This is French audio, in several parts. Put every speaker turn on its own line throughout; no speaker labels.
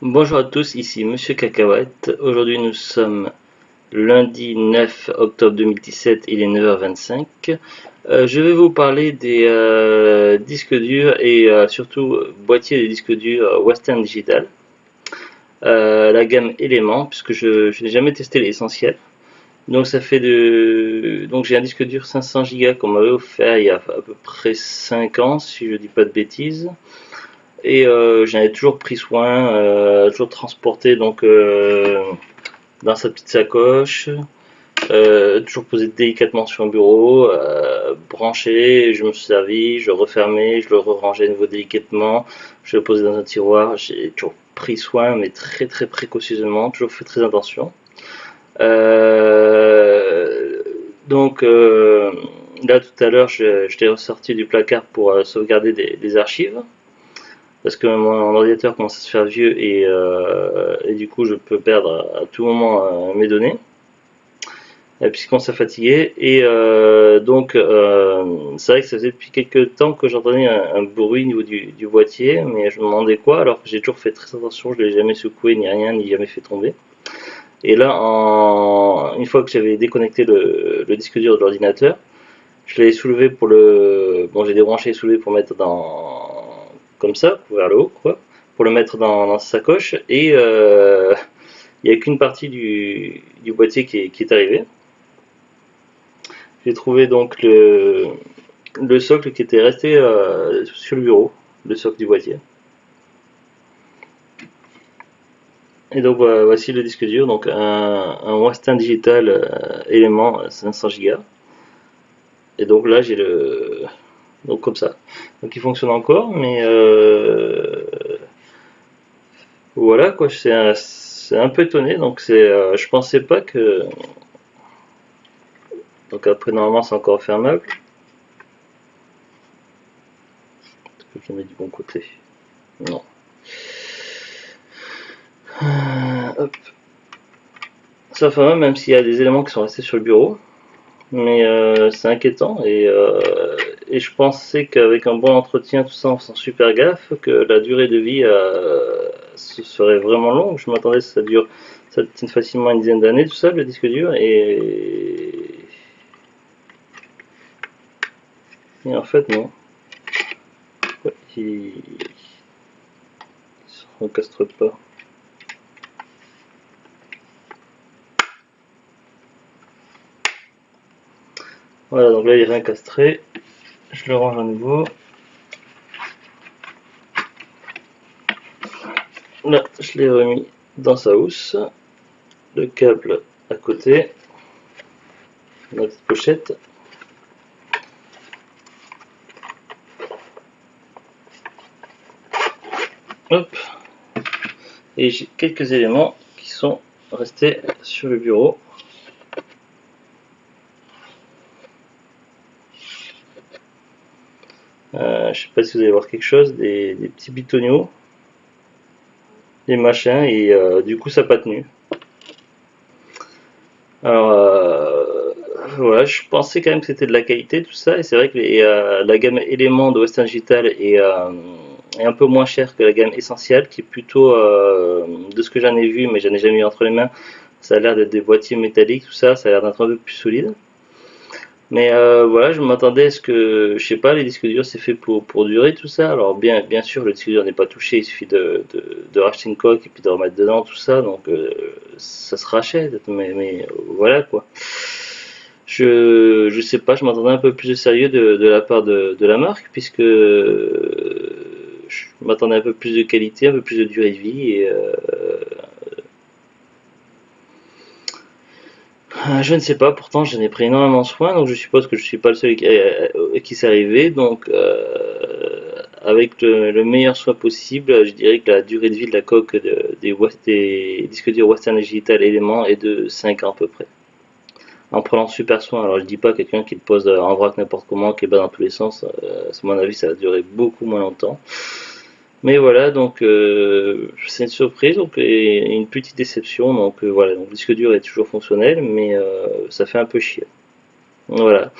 Bonjour à tous, ici Monsieur Cacahuète. Aujourd'hui nous sommes lundi 9 octobre 2017, il est 9h25. Je vais vous parler des disques durs et surtout boîtiers de disques durs Western Digital. La gamme Element, puisque je n'ai jamais testé l'essentiel. Donc ça fait donc j'ai un disque dur 500 Go qu'on m'avait offert il y a à peu près 5 ans, si je dis pas de bêtises. Et j'en ai toujours pris soin, toujours transporté dans sa petite sacoche, toujours posé délicatement sur un bureau, branché, je me suis servi, je le refermais, je le rangeais à nouveau délicatement, je le posais dans un tiroir, j'ai toujours pris soin, mais très très précautionneusement, toujours fait très attention. Euh, donc là tout à l'heure, je l'ai ressorti du placard pour sauvegarder des archives parce que mon ordinateur commence à se faire vieux et du coup je peux perdre à tout moment mes données puisqu'on s'est fatigué et c'est vrai que ça faisait depuis quelques temps que j'entendais un bruit au niveau du boîtier, mais je me demandais quoi alors que j'ai toujours fait très attention, je l'ai jamais secoué ni rien, ni jamais fait tomber. Et là, une fois que j'avais déconnecté le disque dur de l'ordinateur, je l'ai soulevé j'ai débranché et soulevé pour mettre comme ça, vers le haut, quoi, pour le mettre dans sa sacoche. Et il n'y a qu'une partie du boîtier qui est arrivée. J'ai trouvé donc le socle qui était resté sur le bureau, le socle du boîtier. Et donc voici le disque dur, donc un Western Digital élément 500 Go. Et donc là j'ai donc comme ça. Donc il fonctionne encore, mais voilà quoi, c'est un peu étonné. Donc je pensais pas que. Donc après normalement c'est encore fermable. Est-ce que je le mets du bon côté? Non. Hop. Ça ferme même s'il y a des éléments qui sont restés sur le bureau. Mais c'est inquiétant et je pensais qu'avec un bon entretien, tout ça, en faisant super gaffe, que la durée de vie ce serait vraiment longue. Je m'attendais que ça tienne facilement une dizaine d'années, tout ça, le disque dur, et en fait non. Ouais, il se recastre pas. Voilà, donc là il est rien castré. Je le range à nouveau. Là, je l'ai remis dans sa housse. Le câble à côté. La petite pochette. Hop. Et j'ai quelques éléments qui sont restés sur le bureau. Je sais pas si vous allez voir quelque chose, des petits bitoniaux, des machins, et du coup ça n'a pas tenu. Alors voilà, je pensais quand même que c'était de la qualité tout ça, et c'est vrai que la gamme éléments de Western Digital est un peu moins chère que la gamme essentielle, qui est plutôt de ce que j'en ai vu, mais j'en ai jamais eu entre les mains. Ça a l'air d'être des boîtiers métalliques, tout ça, ça a l'air d'être un peu plus solide. Mais voilà, je m'attendais à ce que, je sais pas, les disques durs c'est fait pour durer tout ça. Alors bien sûr, le disque dur n'est pas touché, il suffit de racheter une coque et puis de remettre dedans tout ça, donc ça se rachète. Mais voilà quoi. Je sais pas, je m'attendais un peu plus de sérieux de la part de la marque, puisque je m'attendais un peu plus de qualité, un peu plus de durée de vie et je ne sais pas, pourtant j'en ai pris énormément soin, donc je suppose que je suis pas le seul qui s'est arrivé. Donc avec le meilleur soin possible, je dirais que la durée de vie de la coque des disques durs Western Digital Element est de 5 ans à peu près. En prenant super soin, alors je dis pas quelqu'un qui le pose en vrac n'importe comment, qui est bas dans tous les sens, à mon avis ça va durer beaucoup moins longtemps. Mais voilà, donc c'est une surprise donc, et une petite déception. Donc voilà, donc le disque dur est toujours fonctionnel, mais ça fait un peu chier. Voilà.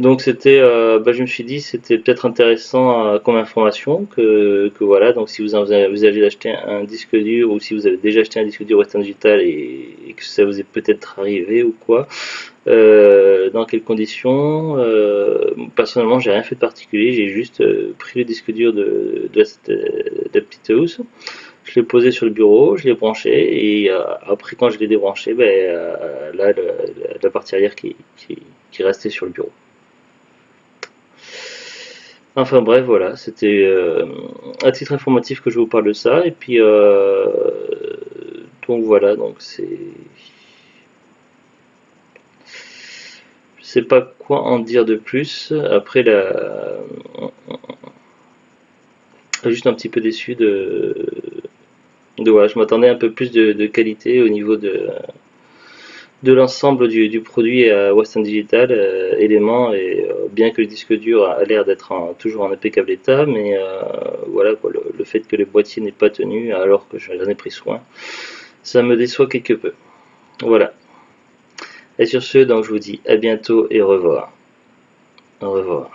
Donc c'était, je me suis dit c'était peut-être intéressant comme information que voilà, donc si vous allez acheter un disque dur ou si vous avez déjà acheté un disque dur Western Digital et que ça vous est peut-être arrivé ou quoi, dans quelles conditions. Personnellement, j'ai rien fait de particulier, j'ai juste pris le disque dur de la petite housse, je l'ai posé sur le bureau, je l'ai branché et après quand je l'ai débranché, là la partie arrière qui restait sur le bureau. Enfin bref, voilà, c'était à titre informatif que je vous parle de ça et puis donc voilà, donc je sais pas quoi en dire de plus. Après, juste un petit peu déçu de voilà, je m'attendais un peu plus de qualité au niveau de l'ensemble du produit à Western Digital éléments et bien que le disque dur a l'air d'être toujours en impeccable état, mais voilà quoi, le fait que le boîtier n'est pas tenu alors que j'en ai pris soin, ça me déçoit quelque peu. Voilà. Et sur ce, donc je vous dis à bientôt et au revoir. Au revoir.